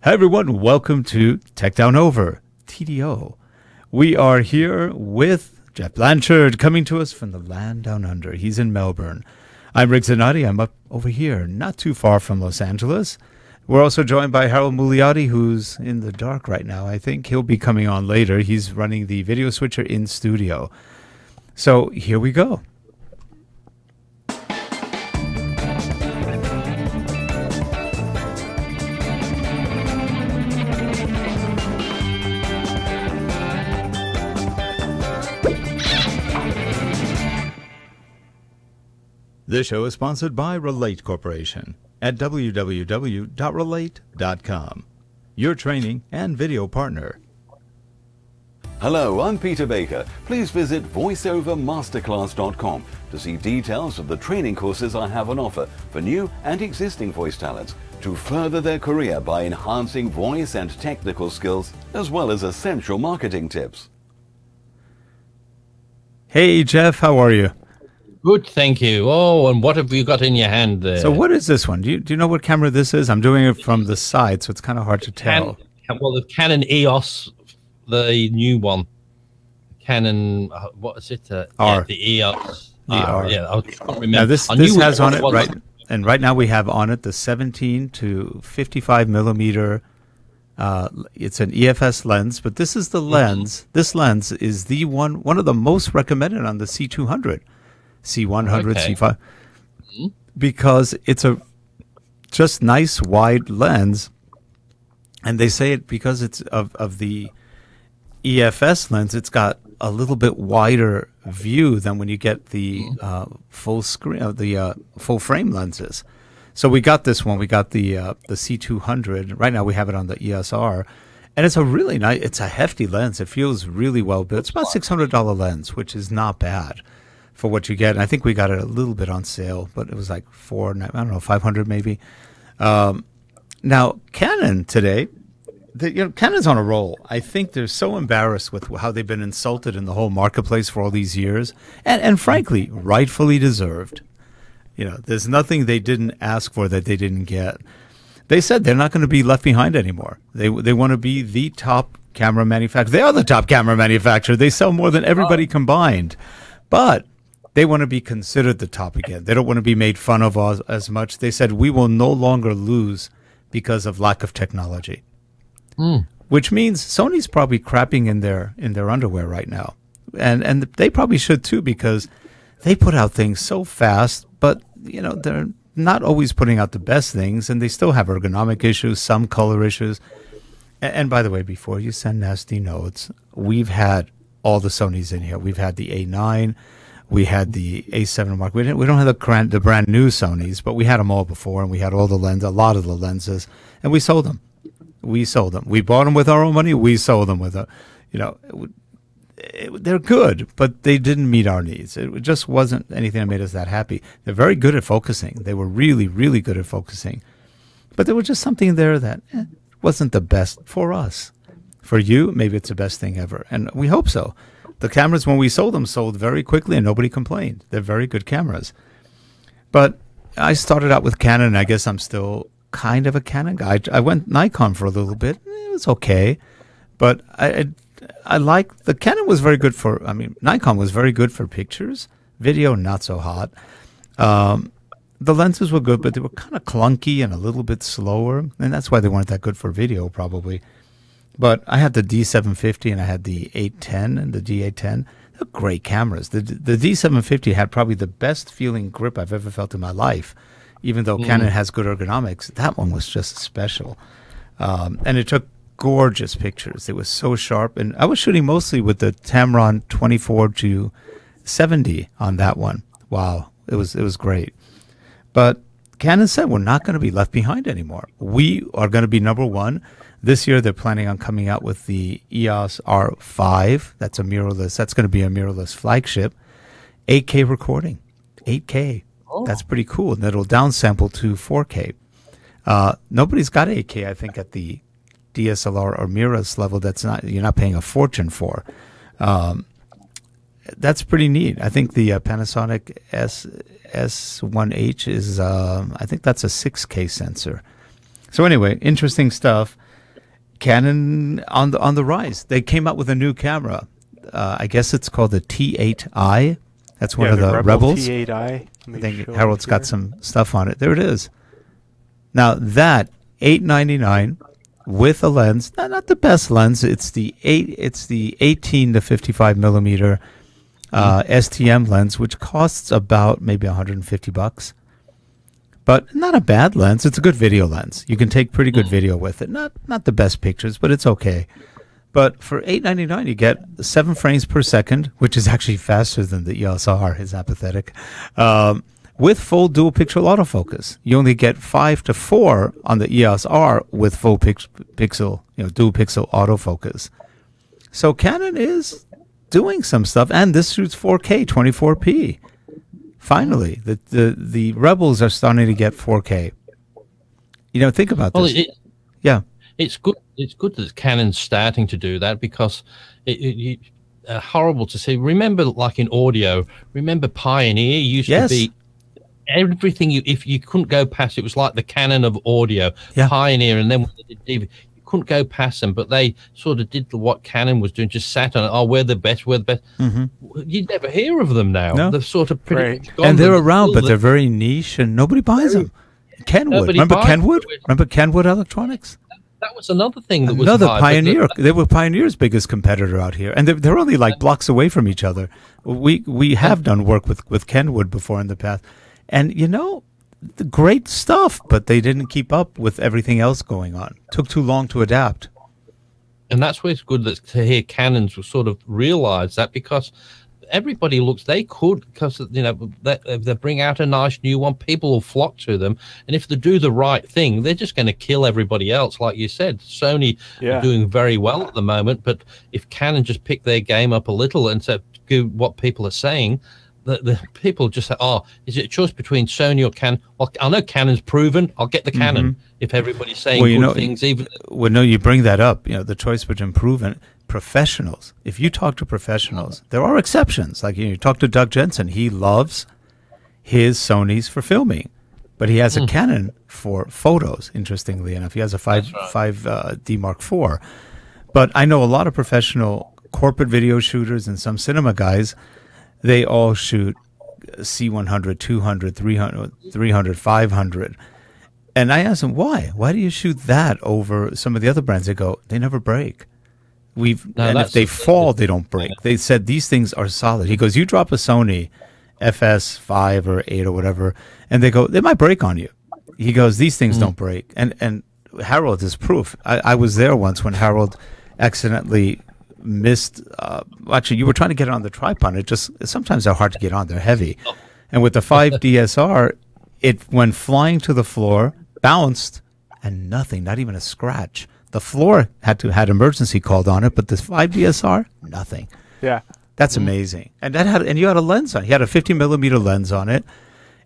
Hi everyone, welcome to Tech Down Over, TDO. We are here with Geoff Blanchard coming to us from the land down under. He's in Melbourne. I'm Rick Zanotti. I'm up over here, not too far from Los Angeles. We're also joined by Harold Muliati, who's in the dark right now. I think he'll be coming on later. He's running the video switcher in studio. So here we go. This show is sponsored by Relate Corporation at www.relate.com, your training and video partner. Hello, I'm Peter Baker. Please visit voiceovermasterclass.com to see details of the training courses I have on offer for new and existing voice talents to further their career by enhancing voice and technical skills, as well as essential marketing tips. Hey, Geoff, how are you? Good, thank you. Oh, and what have you got in your hand there? So what is this one? Do you know what camera this is? I'm doing it from the side, so it's kind of hard to tell. Well, the Canon EOS, the new one. Canon, what is it? R. Yeah, the EOS. R. Yeah, I can't remember. Now this has on it, right, and right now we have on it the 17 to 55 millimeter. It's an EFS lens, but this is the lens. Mm-hmm. This lens is the one of the most recommended on the C200. C100, okay. C5, because it's a just nice wide lens, and they say it because it's of the EFS lens. It's got a little bit wider view than when you get the full screen of the full frame lenses. So we got this one. We got the C200. Right now we have it on the ESR, and it's a really nice. It's a hefty lens. It feels really well built. It's about $600 lens, which is not bad for what you get. And I think we got it a little bit on sale, but it was like $500 maybe. Now Canon today, Canon's on a roll. I think they're so embarrassed with how they've been insulted in the whole marketplace for all these years, and frankly, rightfully deserved. You know, there's nothing they didn't ask for that they didn't get. They said they're not going to be left behind anymore. They want to be the top camera manufacturer. They are the top camera manufacturer. They sell more than everybody combined, but they want to be considered the top again. They don't want to be made fun of as much. They said, we will no longer lose because of lack of technology, which means Sony's probably crapping in their underwear right now. And they probably should too, because they put out things so fast, but you know, they're not always putting out the best things, and they still have ergonomic issues, some color issues. And by the way, before you send nasty notes, we've had all the Sonys in here. We've had the A9, we had the A7 Mark. We don't have the brand new Sonys, but we had them all before, and we had all the a lot of the lenses, and we sold them. We bought them with our own money. We sold them with they're good, but they didn't meet our needs. It just wasn't anything that made us that happy. They're very good at focusing. They were really, really good at focusing, but there was just something there that wasn't the best for us. For you, maybe it's the best thing ever, and we hope so. The cameras, when we sold them, sold very quickly, and nobody complained. They're very good cameras. But I started out with Canon, and I guess I'm still kind of a Canon guy. I went Nikon for a little bit. It was okay. But I like, the Canon was very good for, Nikon was very good for pictures. Video, not so hot. The lenses were good, but they were kind of clunky and a little bit slower. And that's why they weren't that good for video, probably. But I had the D750 and I had the 810 and the D810. They're great cameras. The D750 had probably the best feeling grip I've ever felt in my life. Even though Canon has good ergonomics, that one was just special. And it took gorgeous pictures. It was so sharp. And I was shooting mostly with the Tamron 24-70 on that one. Wow, it was great. But Canon said we're not going to be left behind anymore. We are going to be number one. This year, they're planning on coming out with the EOS R5. That's a mirrorless. That's going to be a mirrorless flagship. 8K recording. 8K. Oh. That's pretty cool. And it'll downsample to 4K. Nobody's got 8K, I think, at the DSLR or mirrorless level. You're not paying a fortune for. That's pretty neat. I think the Panasonic S1H is, I think that's a 6K sensor. So anyway, interesting stuff. Canon on the rise. They came out with a new camera. I guess it's called the T8i. That's one of the Rebels. T8i. I think Harold's got some stuff on it. There it is. Now that $899 with a lens, not the best lens. It's the 18 to 55 millimeter STM lens, which costs about maybe $150. But not a bad lens. It's a good video lens. You can take pretty good video with it. Not the best pictures, but it's okay. But for $899, you get 7 frames per second, which is actually faster than the EOS R. Is apathetic. With full dual pixel autofocus. You only get 5 to 4 on the EOS R with full pixel, dual pixel autofocus. So Canon is doing some stuff, and this shoots 4K 24p. Finally, the Rebels are starting to get 4K. Think about this. Yeah, it's good. It's good that Canon's starting to do that, because it's horrible to see. Remember, like in audio, Pioneer used to be everything. If you couldn't go past, it was like the Canon of audio, Pioneer, and then when they did DV, couldn't go past them, but they sort of did what Canon was doing, just sat on it. Oh, we're the best. Mm-hmm. You'd never hear of them now. No. They're sort of pretty and they're around, but they're very niche, and nobody buys them. Kenwood, remember Kenwood? Remember Kenwood Electronics? That was another thing that was another Pioneer. They were Pioneer's biggest competitor out here, and they're only like blocks away from each other. We have done work with Kenwood before in the past, and the great stuff, but they didn't keep up with everything else going on. Took too long to adapt. And that's where it's good to hear Canons will sort of realize that, because everybody looks, they could, because if they bring out a nice new one, people will flock to them, and if they do the right thing, they're just going to kill everybody else. Like you said, Sony are doing very well at the moment, but if Canon just pick their game up a little and do what people are saying, the people just say, oh, is it a choice between Sony or Canon? Well, I know Canon's proven. I'll get the Canon if everybody's saying good things. You bring that up. The choice between proven professionals. If you talk to professionals, there are exceptions. Like you talk to Doug Jensen, he loves his Sonys for filming, but he has a Canon for photos. Interestingly enough, he has a 5D Mark IV. But I know a lot of professional corporate video shooters and some cinema guys. They all shoot C100, 200, 300, 500. And I asked them, why? Why do you shoot that over some of the other brands? They go, they never break. And if they fall, they don't break. They said these things are solid. He goes, you drop a Sony FS5 or 8 or whatever, and they go, they might break on you. He goes, these things don't break. And Harold is proof. I was there once when Harold accidentally missed. Actually, you were trying to get it on the tripod. Sometimes they're hard to get on. They're heavy. And with the 5 DSR, it went flying to the floor, bounced, and nothing, not even a scratch. The floor had emergency called on it, but the 5 DSR, nothing. Yeah, that's amazing. And you had a lens on. He had a 50 millimeter lens on it,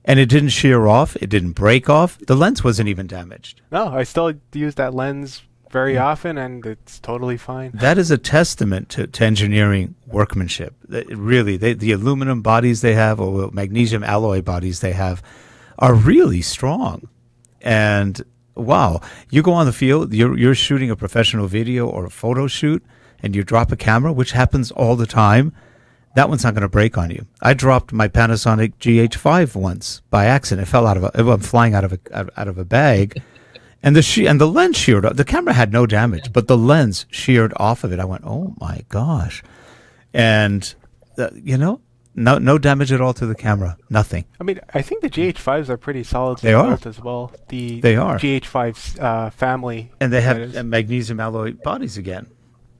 and it didn't shear off. It didn't break off. The lens wasn't even damaged. No, I still use that lens very often, and it's totally fine. That is a testament to engineering workmanship. Really, the aluminum bodies they have, or magnesium alloy bodies they have, are really strong. And wow, you go on the field, you're shooting a professional video or a photo shoot, and you drop a camera, which happens all the time. That one's not going to break on you. I dropped my Panasonic GH5 once by accident. It fell it went flying out of a bag. And the lens sheared off. The camera had no damage, but the lens sheared off of it. I went, oh my gosh. And, no damage at all to the camera. Nothing. I mean, I think the GH5s are pretty solid. They are. As well. They are. GH5 family. And they have magnesium alloy bodies again.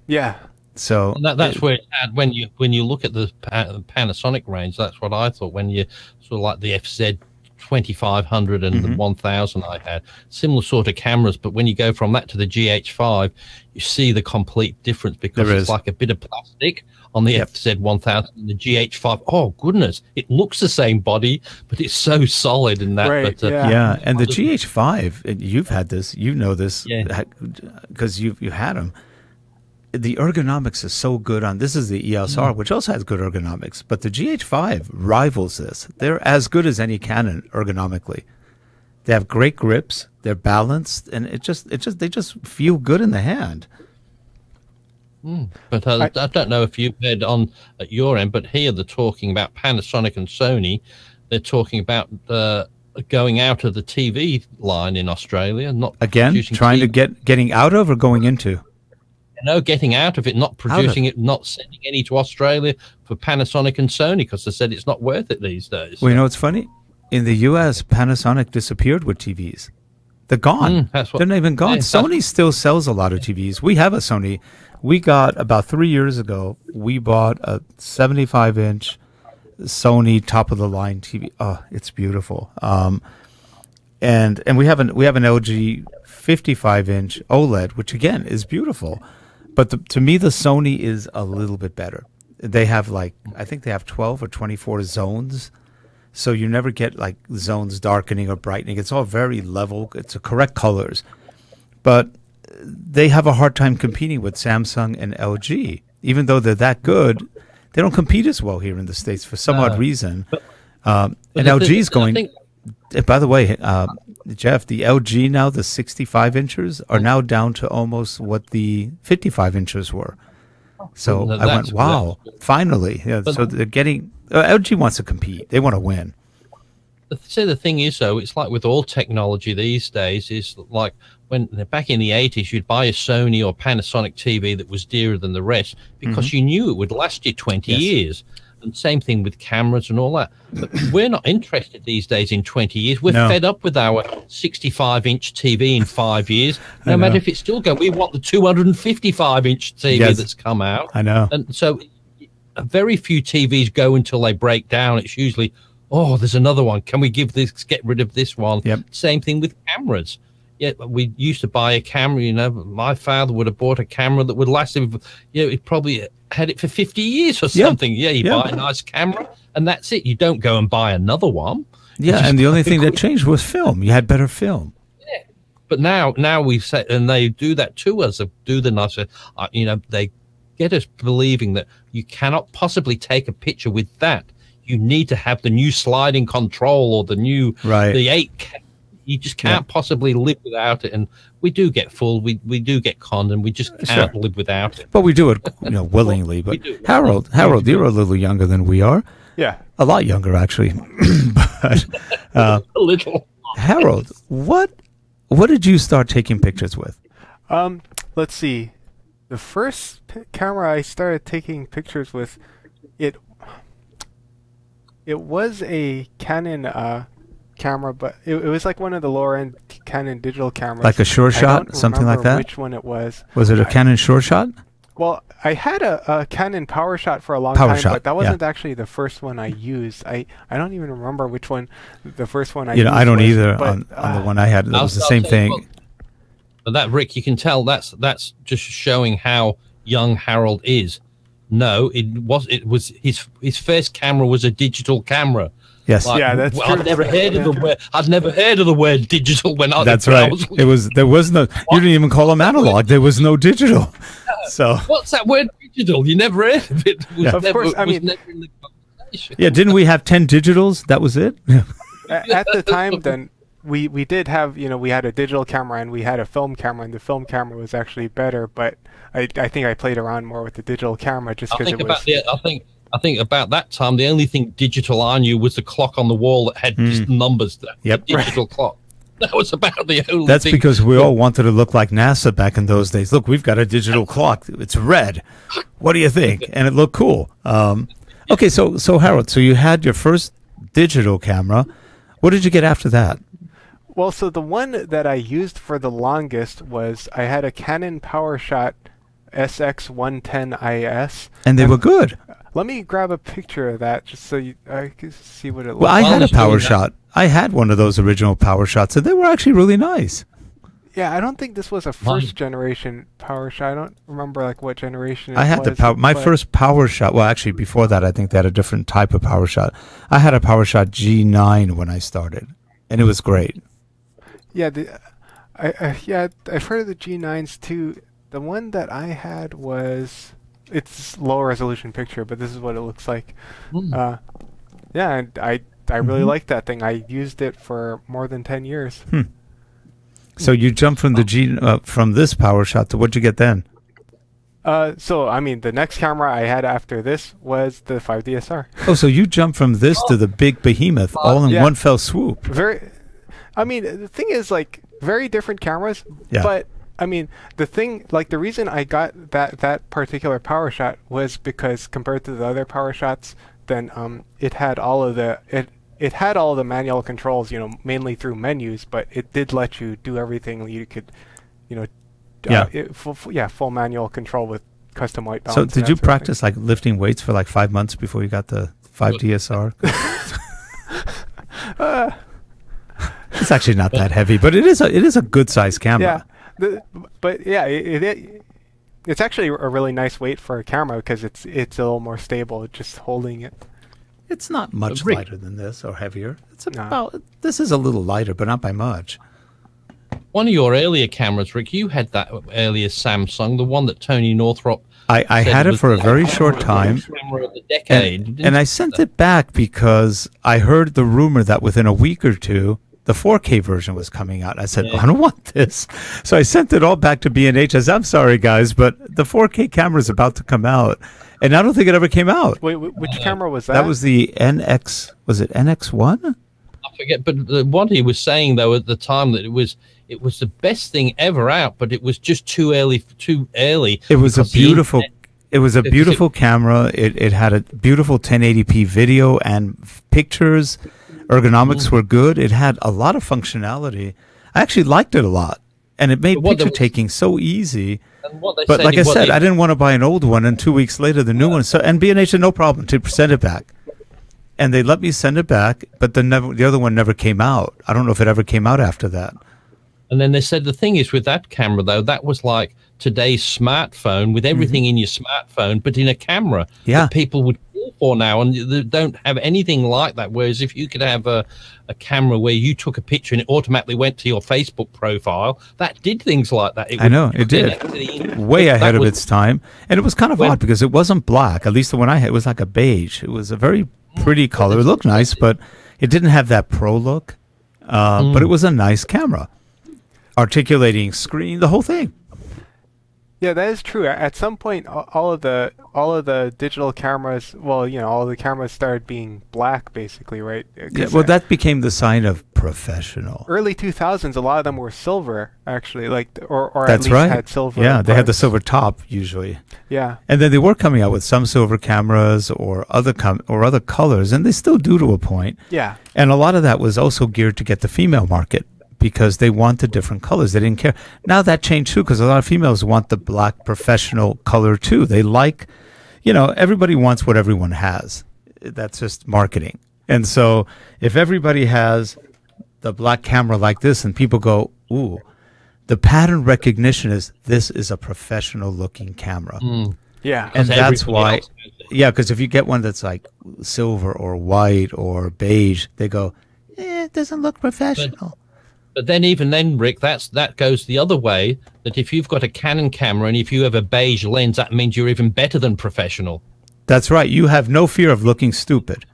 Yeah. So that's where when you look at the Panasonic range, that's what I thought when you sort of like the FZ 2500 and the 1000 I had, similar sort of cameras, but when you go from that to the GH5, you see the complete difference, because it's like a bit of plastic on the FZ 1000 and the GH5. Oh goodness, it looks the same body, but it's so solid in that. Right, but, and the GH5, and you've had this, you know this, because you had them. The ergonomics is so good on this. Is the EOS R, which also has good ergonomics, but the GH5 rivals this. They're as good as any Canon ergonomically. They have great grips. They're balanced, and they just feel good in the hand. But I don't know if you've heard on at your end, but here they're talking about Panasonic and Sony. They're talking about going out of the TV line in Australia, not again trying TV. to getting out of or going into. No, getting out of it, not producing it, not sending any to Australia for Panasonic and Sony because they said it's not worth it these days. Well, you know what's funny? In the U.S., Panasonic disappeared with TVs. They're gone. They're not even gone. Sony still sells a lot of TVs. We have a Sony. We got, about 3 years ago, we bought a 75-inch Sony top-of-the-line TV. Oh, it's beautiful. And we have an LG 55-inch OLED, which, again, is beautiful. But to me, the Sony is a little bit better. They have, I think they have 12 or 24 zones. So you never get, zones darkening or brightening. It's all very level. It's the correct colors. But they have a hard time competing with Samsung and LG. Even though they're that good, they don't compete as well here in the States for some odd reason. And LG is going... By the way, Geoff, the LG now, the 65 inches, are now down to almost what the 55 inches were. So I went, wow, finally. Yeah, so they're getting... LG wants to compete. They want to win. See, the thing is, though, it's like with all technology these days, is like when back in the 80s, you'd buy a Sony or Panasonic TV that was dearer than the rest because you knew it would last you 20 years. And same thing with cameras and all that. But we're not interested these days in 20 years. We're fed up with our 65-inch TV in 5 years. No matter if it's still going, we want the 255-inch TV that's come out. I know. And so very few TVs go until they break down. It's usually, oh, there's another one. Can we get rid of this one? Yep. Same thing with cameras. Yeah, we used to buy a camera, my father would have bought a camera that would last him, it probably had it for 50 years or something. Yeah, you buy a nice camera and that's it. You don't go and buy another one. Yeah, and the only thing that changed was film. You had better film. Yeah. But now we've said, and they do that to us, do the nice, they get us believing that you cannot possibly take a picture with that. You need to have the new sliding control or the new, the 8K. You just can't possibly live without it, and we do get fooled. We do get conned, and we just can't live without it. But we do it, willingly. But Harold, you're a little younger than we are. Yeah, a lot younger actually. But a little. Harold, what did you start taking pictures with? Let's see. The first camera I started taking pictures with, it was a Canon camera, but it was like one of the lower end Canon digital cameras, like a Sure Shot, something like that. Which one it was? Was it a Canon Sure Shot? Well, I had a Canon Power Shot for a long time, but that wasn't actually the first one I used. I don't even remember which one the first one I used. I don't either. On the one I had, it was the same thing. But that, Rick, you can tell that's just showing how young Harold is. No, it was his first camera was a digital camera. Yes. That's true. I'd never heard of the word digital when I. That's right. There was no. You didn't even call them analog. There was no digital. So what's that word digital? You never heard of it. Of course. I mean, never in the conversation. Yeah. Didn't we have 10 digitals? That was it. At the time, then we did have we had a digital camera and we had a film camera, and the film camera was actually better. But I think I played around more with the digital camera just because it was. I think about that time, the only thing digital I knew was the clock on the wall that had just numbers. Yep. The digital clock. That was about the only That's thing. because we all wanted to look like NASA back in those days. Look, we've got a digital clock. It's red. What do you think? And it looked cool. Okay, so Harold, so you had your first digital camera. What did you get after that? Well, so the one that I used for the longest was I had a Canon PowerShot SX110IS. And they were good. Let me grab a picture of that just so I can see what it looks like. Well, I had a PowerShot. I had one of those original PowerShots, and they were actually really nice. Yeah, I don't think this was a first generation PowerShot. I don't remember what generation it was. I had my first PowerShot. Well, actually, before that, I think they had a different type of PowerShot. I had a PowerShot G9 when I started, and it was great. Yeah, I've heard of the G9s too. The one that I had was. It's low resolution picture, but this is what it looks like. And I I really liked that thing. I used it for more than 10 years. So you jumped from the from this power shot to what'd you get then? So I mean, the next camera I had after this was the 5DSR. Oh, so you jumped from this to the big behemoth all in one fell swoop. I mean, the thing is, like, very different cameras, but I mean, the reason I got that particular power shot was because compared to the other power shots, then it had all of the manual controls, mainly through menus, but it did let you do everything you could, full manual control with custom white balance. So did you practice like lifting weights for like 5 months before you got the 5DSR? It's actually not that heavy, but it is a good sized camera. It's actually a really nice weight for a camera because it's a little more stable just holding it. It's not much lighter than this or heavier. This is a little lighter, but not by much. One of your earlier cameras, Rick, you had that earlier Samsung, the one that Tony Northrop. I had it for a very short time, camera of the decade, and I sent it back because I heard the rumor that within a week or two, the 4K version was coming out. I said, I don't want this. So I sent it all back to B&H. I said, I'm sorry, guys, but the 4K camera is about to come out. And I don't think it ever came out. Wait, which camera was that? That was the NX, was it NX1? I forget, but what he was saying, though, at the time, that it was the best thing ever out, but it was just too early. It was a beautiful camera. It had a beautiful 1080p video and pictures. Ergonomics were good. It had a lot of functionality. I actually liked it a lot, and it made picture taking so easy. But like I said, I didn't want to buy an old one, and 2 weeks later the new one. So and B&H said no problem to send it back, and they let me send it back. But the other one never came out. I don't know if it ever came out after that. And then they said the thing is with that camera, though, that was like today's smartphone with everything in your smartphone, but in a camera that people would kill for now, and they don't have anything like that. Whereas if you could have a camera where you took a picture and it automatically went to your Facebook profile, that did things like that. I know, it did. Way ahead of its time. And it was kind of odd because it wasn't black. At least the one I had, it was like a beige. It was a very pretty color. It looked nice, but it didn't have that pro look. But it was a nice camera. Articulating screen, the whole thing. Yeah, that is true. At some point, all of the digital cameras, all of the cameras started being black, basically, right? Yeah, well, that became the sign of professional. Early 2000s, a lot of them were silver, actually, or that's at least had silver. Yeah, they had the silver top usually. Yeah, and then they were coming out with some silver cameras or other colors, and they still do to a point. Yeah, and a lot of that was also geared to get the female market, because they wanted different colors. They didn't care. Now that changed too, because a lot of females want the black professional color too. They like, everybody wants what everyone has. That's just marketing. And so if everybody has the black camera like this and people go, ooh, the pattern recognition is this is a professional looking camera. Yeah. And that's why, because if you get one that's like silver or white or beige, they go, it doesn't look professional. But then even then, Rick, that goes the other way, that if you've got a Canon camera and if you have a beige lens, that means you're even better than professional. That's right. You have no fear of looking stupid.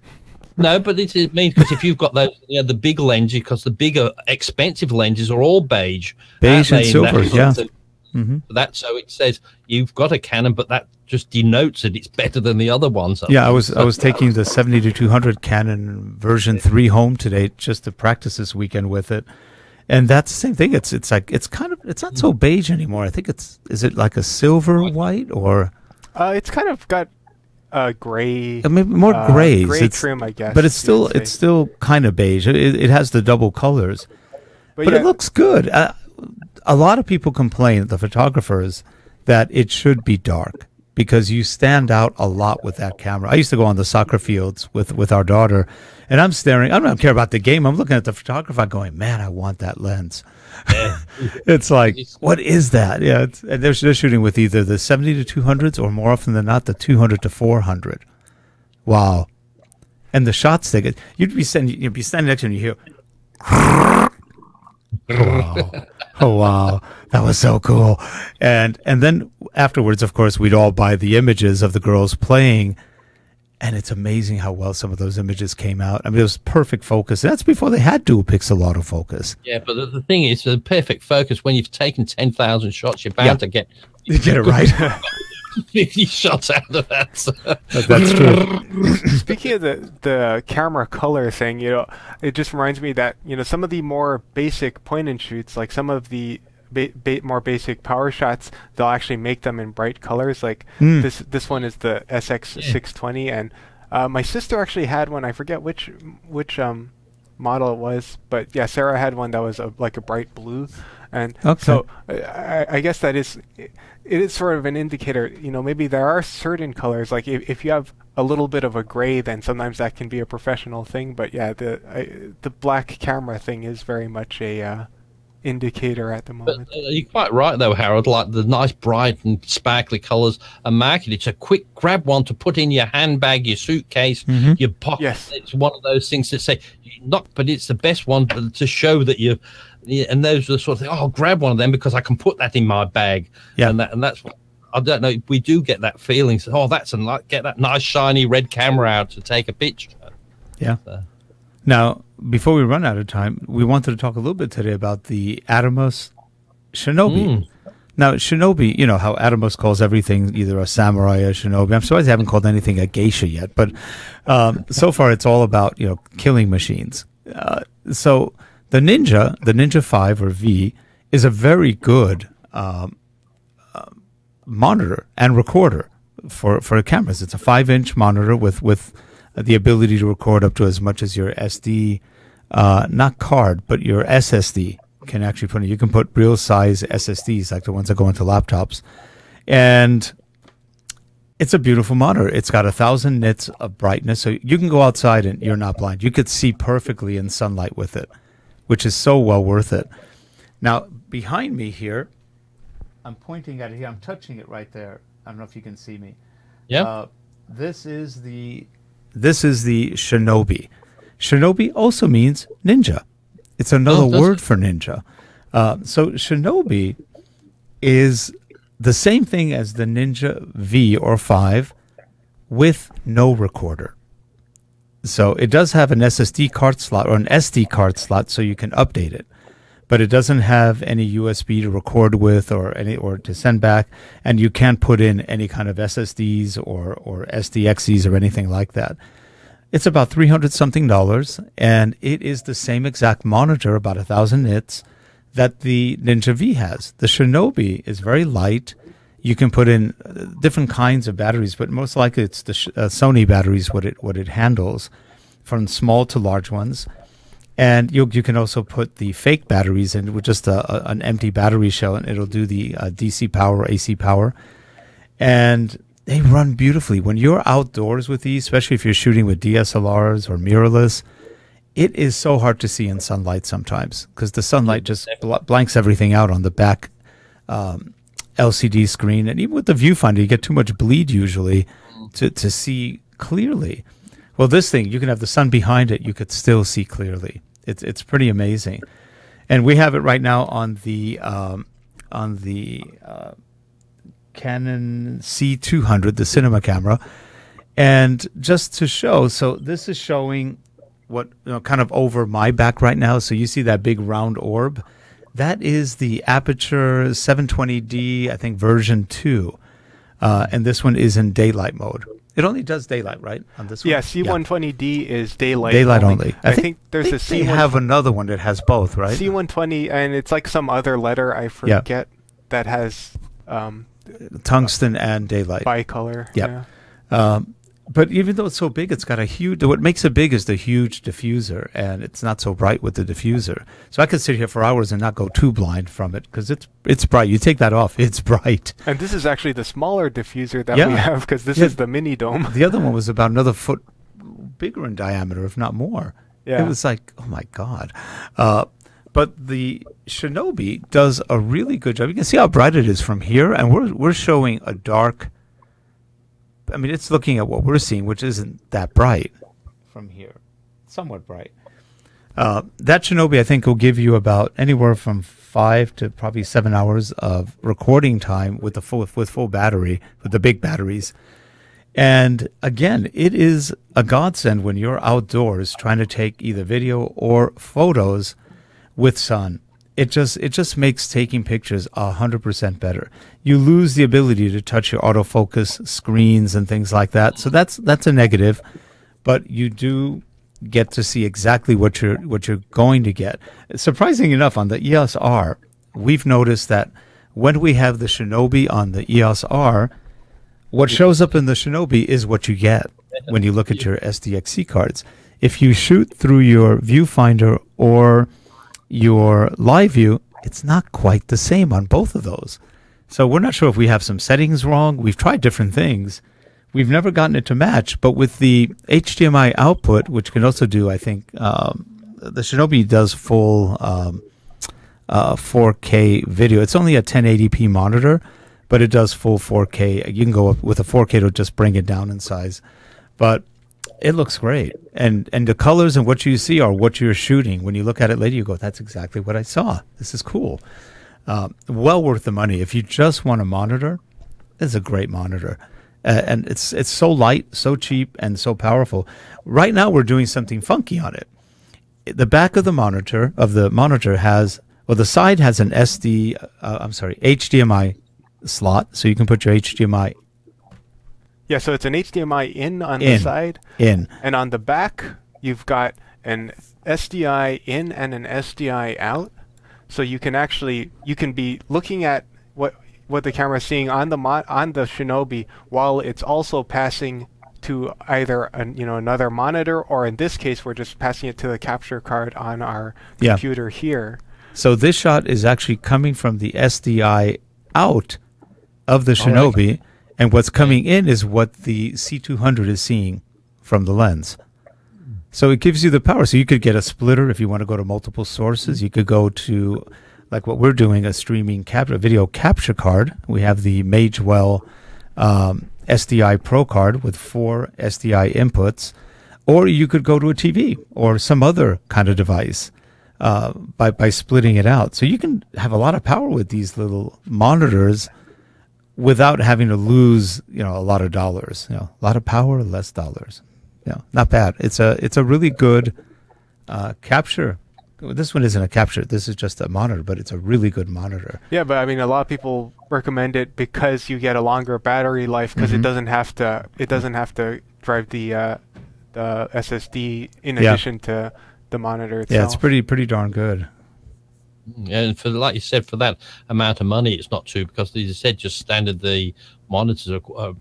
No, but it means because if you've got those, the big lenses, because the bigger expensive lenses are all beige. Beige and silver, yeah. So it says you've got a Canon, but that just denotes that it's better than the other ones. Yeah, I was taking the 70-200 Canon version 3 home today just to practice this weekend with it. And that's the same thing. It's not so beige anymore. I think is it like a silver white or? It's kind of got gray. Maybe more grays. Gray trim, I guess. But it's still kind of beige. It has the double colors, but it looks good. A lot of people complain, the photographers, that it should be dark because you stand out a lot with that camera. I used to go on the soccer fields with our daughter, and I'm staring. I don't care about the game. I'm looking at the photographer going, man, I want that lens. Yeah. It's like, what is that? Yeah, and they're shooting with either the 70-200s or more often than not the 200-400. Wow. And the shots they get, you'd be standing next to them and you hear, wow. Oh, wow. That was so cool. And then afterwards, of course, we'd all buy the images of the girls playing. And it's amazing how well some of those images came out. I mean, it was perfect focus. That's before they had dual pixel autofocus. Yeah, but the thing is, the perfect focus, when you've taken 10,000 shots, you're bound to get it right. 50 shots out of that. So. That's true. Speaking of the camera color thing, it just reminds me that, some of the more basic point and shoots, like some of the more basic power shots, they'll actually make them in bright colors. Like this one is the SX620, and my sister actually had one. I forget which model it was, but yeah, Sarah had one that was like a bright blue, and so I guess that it is sort of an indicator. Maybe there are certain colors, like if you have a little bit of a gray, then sometimes that can be a professional thing. But yeah, the black camera thing is very much a indicator at the moment. But, you're quite right though, Harold. Like the nice bright and sparkly colors are marketed. It's a quick grab one to put in your handbag, your suitcase, your pocket. Yes. It's one of those things that say but it's the best one to show that you. And those are the sort of thing. Oh, I'll grab one of them because I can put that in my bag. Yeah, and that's what I don't know. We do get that feeling. So, get that nice shiny red camera out to take a picture. Yeah. Now, before we run out of time, we wanted to talk a little bit today about the Atomos Shinobi. Now, Shinobi, how Atomos calls everything either a samurai or Shinobi. I'm surprised they haven't called anything a geisha yet, but so far it's all about, killing machines. So the Ninja 5 or V, is a very good monitor and recorder for cameras. It's a 5-inch monitor with the ability to record up to as much as your SD, not card, but your SSD can actually put in. You can put real size SSDs like the ones that go into laptops. And it's a beautiful monitor. It's got 1,000 nits of brightness, so you can go outside and you're not blind. You could see perfectly in sunlight with it, which is so well worth it. Now, behind me here, I'm pointing at it here. I'm touching it right there. I don't know if you can see me. Yeah. This is the Shinobi. Shinobi also means ninja. It's another word for ninja. So Shinobi is the same thing as the Ninja V or 5 with no recorder. So it does have an SSD card slot or an SD card slot, so you can update it. But it doesn't have any USB to record with or to send back, and you can't put in any kind of SSDs or SDXs or anything like that. It's about $300-something, and it is the same exact monitor, about 1,000 nits, that the Ninja V has. The Shinobi is very light. You can put in different kinds of batteries, but most likely it's the Sony batteries what it handles, from small to large ones. And you can also put the fake batteries in with just an empty battery shell, and it'll do the DC power, AC power. And they run beautifully. When you're outdoors with these, especially if you're shooting with DSLRs or mirrorless, it is so hard to see in sunlight sometimes because the sunlight just blanks everything out on the back LCD screen. And even with the viewfinder, you get too much bleed usually to see clearly. Well, this thing, you can have the sun behind it, you could still see clearly. It's pretty amazing. And we have it right now on the Canon C200, the cinema camera. And just to show, so this is showing what kind of over my back right now. So you see that big round orb? That is the Aperture 720D, I think version 2. And this one is in daylight mode. It only does daylight, right? On this one? Yeah, C120D is daylight. Daylight only. I think there's a they have another one that has both, right? C120, and it's like some other letter I forget that has tungsten and daylight. Bicolor. Yep. Yeah. But even though it's so big, it's got a huge... What makes it big is the huge diffuser, and it's not so bright with the diffuser. So I could sit here for hours and not go too blind from it, because it's bright. You take that off, it's bright. And this is actually the smaller diffuser that we have, because this is the mini dome. The other one was about another foot bigger in diameter, if not more. Yeah. It was like, oh my God. But the Shinobi does a really good job. You can see how bright it is from here, and we're showing a dark... I mean, it's looking at what we're seeing, which isn't that bright from here. Somewhat bright. That Shinobi, I think, will give you about anywhere from 5 to probably 7 hours of recording time with full battery, with the big batteries. And again, it is a godsend when you're outdoors trying to take either video or photos with sun. It just makes taking pictures 100% better. You lose the ability to touch your autofocus screens and things like that. So that's a negative, but you do get to see exactly what you're going to get. Surprising enough, on the EOS R, we've noticed that when we have the Shinobi on the EOS R, what shows up in the Shinobi is what you get when you look at your SDXC cards. If you shoot through your viewfinder or your live view, it's not quite the same on both of those. So we're not sure if we have some settings wrong. We've tried different things. We've never gotten it to match, but with the HDMI output, which can also do, I think, the Shinobi does full 4K video. It's only a 1080p monitor, but it does full 4K. You can go up with a 4K to just bring it down in size. But it looks great. And the colors and what you see are what you're shooting. When you look at it later, you go, that's exactly what I saw. This is cool. Well worth the money. If you just want a monitor, it's a great monitor. And it's so light, so cheap, and so powerful. Right now, we're doing something funky on it. The back of the monitor has, well, the side has an HDMI slot, so you can put your HDMI. Yeah, so it's an HDMI in on the side. In. And on the back, you've got an SDI in and an SDI out. So you can be looking at what the camera is seeing on the Shinobi while it's also passing to either another monitor, or in this case, we're just passing it to the capture card on our computer here. So this shot is actually coming from the SDI out of the Shinobi. Right. And what's coming in is what the C200 is seeing from the lens. So it gives you the power. So you could get a splitter if you want to go to multiple sources. You could go to, like what we're doing, a video capture card. We have the Magewell SDI Pro card with 4 SDI inputs. Or you could go to a TV or some other kind of device by splitting it out. So you can have a lot of power with these little monitors without having to lose, a lot of dollars. A lot of power, less dollars. Not bad. It's a really good capture. This one isn't a capture. This is just a monitor, but it's a really good monitor. Yeah, but I mean, a lot of people recommend it because you get a longer battery life because it doesn't have to drive the SSD in addition to the monitor itself. Yeah, it's pretty darn good. And like you said, for that amount of money, it's not too, because as you said, just standard, the monitors are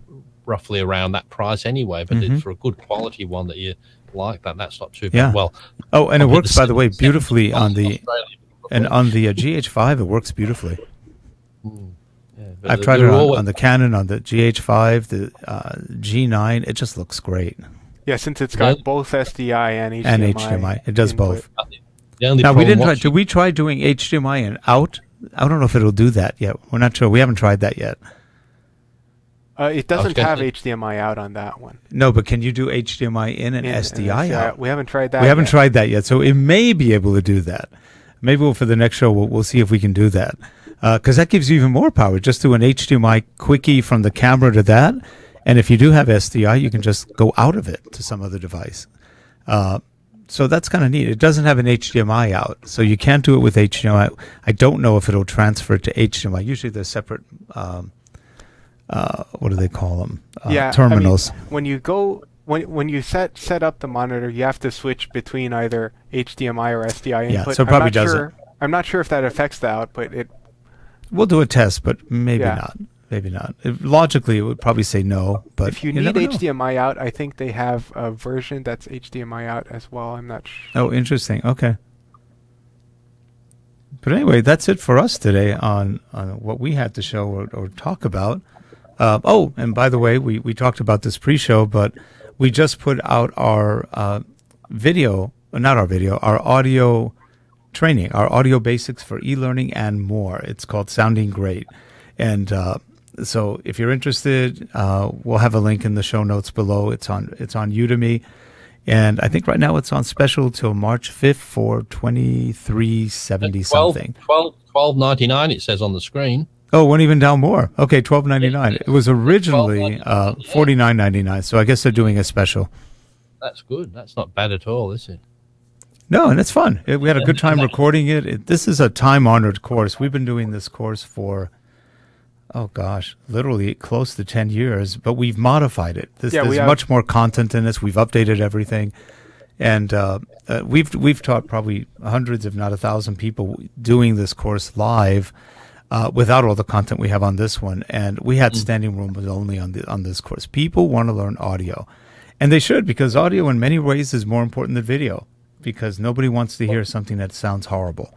roughly around that price anyway. But for a good quality one that you like, that's not too bad. Well, and it works, by the way, beautifully on the GH5. It works beautifully. I've tried it on the Canon, on the GH5, the G9. It just looks great. Yeah, since it's got both SDI and HDMI. It does both. Now, did we try doing HDMI and out? I don't know if it'll do that yet. We're not sure. We haven't tried that yet. It doesn't have HDMI out on that one. No, but can you do HDMI in and SDI out? We haven't tried that. We haven't tried that yet, so it may be able to do that. Maybe for the next show, we'll see if we can do that, because that gives you even more power. Just do an HDMI quickie from the camera to that, and if you do have SDI, you can just go out of it to some other device. So that's kind of neat. It doesn't have an HDMI out, so you can't do it with HDMI. I don't know if it'll transfer to HDMI. Usually they're separate, what do they call them? Terminals. I mean, when you set up the monitor, you have to switch between either HDMI or SDI input. Yeah, so it probably doesn't. I'm not sure if that affects the output. We'll do a test, but maybe not. Maybe not. Logically, it would probably say no. But if you need HDMI out, I think they have a version that's HDMI out as well. I'm not sure. Oh, interesting. Okay. But anyway, that's it for us today on what we had to show or talk about. And by the way, we talked about this pre-show, but we just put out our our audio training, our audio basics for e-learning and more. It's called Sounding Great. And so if you're interested, we'll have a link in the show notes below. It's on Udemy. And I think right now it's on special till March 5th for $23.70 something. $12.99 it says on the screen. Oh, it went even down more. Okay, $12.99. It was originally $49.99. So I guess they're doing a special. That's good. That's not bad at all, is it? No, and it's fun. We had a good time recording it. This is a time-honored course. We've been doing this course for, oh gosh, literally close to 10 years, but we've modified it. There's much more content in this. We've updated everything. And we've taught probably hundreds, if not 1,000 people doing this course live without all the content we have on this one. And we had standing room only on this course. People want to learn audio. And they should, because audio in many ways is more important than video, because nobody wants to hear something that sounds horrible.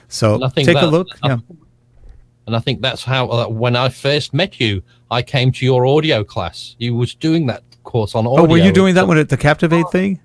So take a look. And I think that's how, when I first met you, I came to your audio class. You was doing that course on audio. Oh, were you doing that one at the Captivate thing?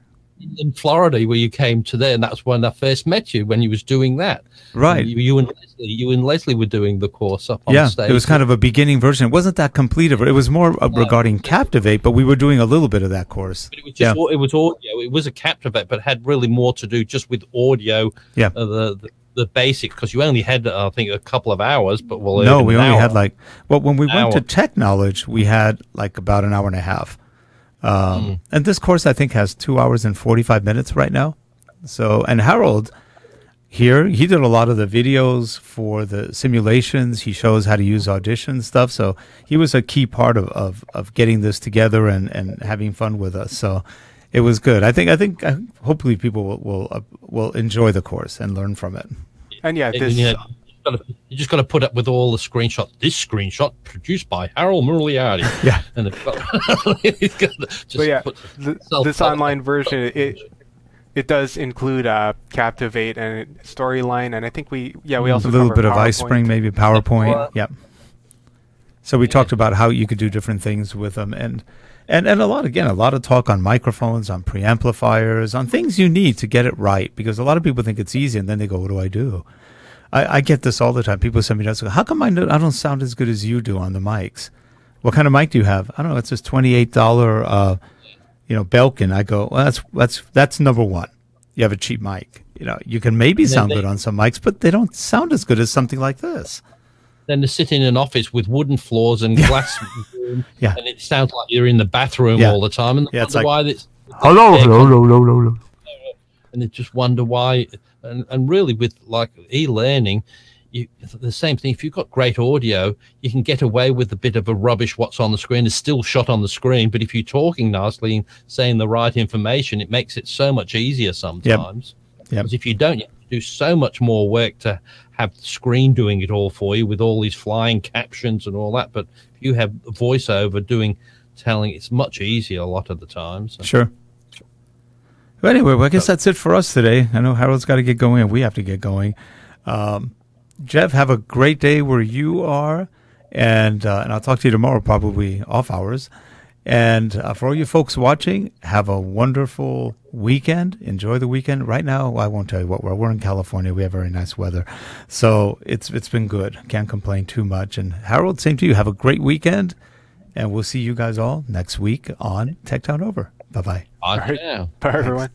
In Florida, where you came to there, and that's when I first met you, when you was doing that. Right. You and Leslie were doing the course up on stage. It was kind of a beginning version. It wasn't that complete. It was more regarding Captivate, but we were doing a little bit of that course. But it was just it was audio. It was a Captivate, but had really more to do just with audio. Yeah. The basic, because you only had, I think, a couple of hours. But we only had when we went to Tech Knowledge, we had like about an hour and a half. And this course, I think, has 2 hours and 45 minutes right now. So, and Harold here, he did a lot of the videos for the simulations. He shows how to use Audition stuff. So he was a key part of getting this together and having fun with us. So it was good. I think hopefully people will enjoy the course and learn from it. And you just got to put up with all the screenshots. This screenshot produced by Harold Murliardi. Yeah. And this online version, it does include Captivate and Storyline, and I think we also a little bit of PowerPoint. iSpring, maybe PowerPoint. Yep. So we talked about how you could do different things with them, and a lot of talk on microphones, on preamplifiers, on things you need to get it right, because a lot of people think it's easy, and then they go, "What do I do?" I get this all the time. People send me notes. How come I don't sound as good as you do on the mics? What kind of mic do you have? I don't know. It's this $28, Belkin. I go, well, that's number one. You have a cheap mic. You can maybe sound good on some mics, but they don't sound as good as something like this. Then to sit in an office with wooden floors and glass room, and it sounds like you're in the bathroom all the time. And it's like, why hello. And they just wonder why. And really, with like e-learning, the same thing. If you've got great audio, you can get away with a bit of a rubbish what's on the screen is still shot on the screen. But if you're talking nicely and saying the right information, it makes it so much easier sometimes. Because if you don't, you have to do so much more work to have the screen doing it all for you with all these flying captions and all that. But if you have voiceover telling, it's much easier a lot of the time. So. Sure. But anyway, I guess that's it for us today. I know Harold's got to get going, and we have to get going. Geoff, have a great day where you are, and I'll talk to you tomorrow, probably off hours. And for all you folks watching, have a wonderful weekend. Enjoy the weekend. Right now, I won't tell you what we're in California. We have very nice weather, so it's been good. Can't complain too much. And Harold, same to you. Have a great weekend, and we'll see you guys all next week on Tech Town Over. Bye-bye. Bye. Bye, everyone.